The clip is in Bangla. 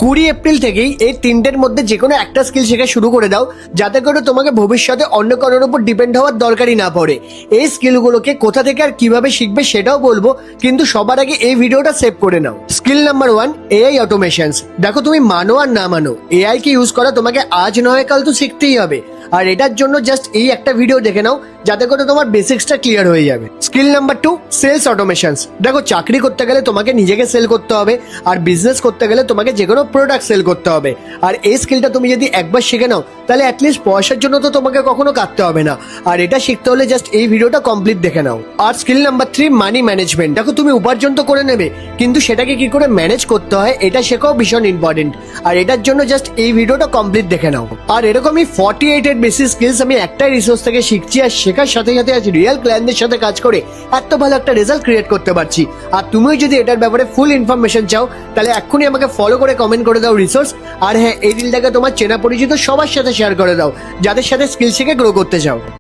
20 এপ্রিল থেকেই এই তিনটের মধ্যে যে কোনো একটা স্কিল শেখা শুরু করে দাও, যাতে করে তোমাকে ভবিষ্যতে অন্য কারোর উপর ডিপেন্ড হওয়ার দরকারই না পড়ে। এই স্কিলগুলোকে কোথা থেকে আর কিভাবে শিখবে সেটাও বলবো, কিন্তু সবার আগে এই ভিডিওটা সেভ করে নাও। Skill number 1, AI automations. দেখো, তুমি মানো আর না মানো, এআই কে ইউজ করা তোমাকে আজ নয় কাল তো শিখতেই হবে। আর এটার জন্য জাস্ট এই একটা ভিডিও দেখে নাও, যাতে করে তোমার বেসিক্সটা ক্লিয়ার হয়ে যাবে। Skill number 2, sales automations. দেখো, চাকরি করতে গেলে তোমাকে নিজেকে সেল করতে হবে, আর বিজনেস করতে গেলে তোমাকে যে কোনো প্রোডাক্ট সেল করতে হবে। আর এই স্কিলটা তুমি যদি একবার শিখে নাও, তাহলে অ্যাটলিস্ট পয়সার জন্য তো তোমাকে কখনো কাটতে হবে না। আর এটা শিখতে হলে জাস্ট এই ভিডিওটা কমপ্লিট দেখে নাও। আর স্কিল নাম্বার 3, মানি ম্যানেজমেন্ট। দেখো, তুমি উপার্জন তো করে নেবে, কিন্তু সেটাকে কি করে ম্যানেজ করতে হয় এটা শেখাও ভীষণ ইম্পর্টেন্ট। আর এটার জন্য জাস্ট এই ভিডিওটা কমপ্লিট দেখে নাও। আর এরকমই 48 এর বেসিক স্কিলস আমি একটাই রিসোর্স থেকে শিখছি, আর শেখার সাথে সাথে আজ রিয়েল ক্লায়েন্টদের সাথে কাজ করে এত ভালো একটা রেজাল্ট ক্রিয়েট করতে পারছি। আর তুমিও যদি এটার ব্যাপারে ফুল ইনফরমেশন চাও, তাহলে এক্ষুনি আমাকে ফলো করে কমেন্ট করে দাও রিসোর্স। আর হ্যাঁ, এই রিলটাকে তোমার চেনা পরিচিত সবার সাথে শেয়ার করে দাও, যাদের সাথে স্কিল শিখে গ্রো করতে চাও।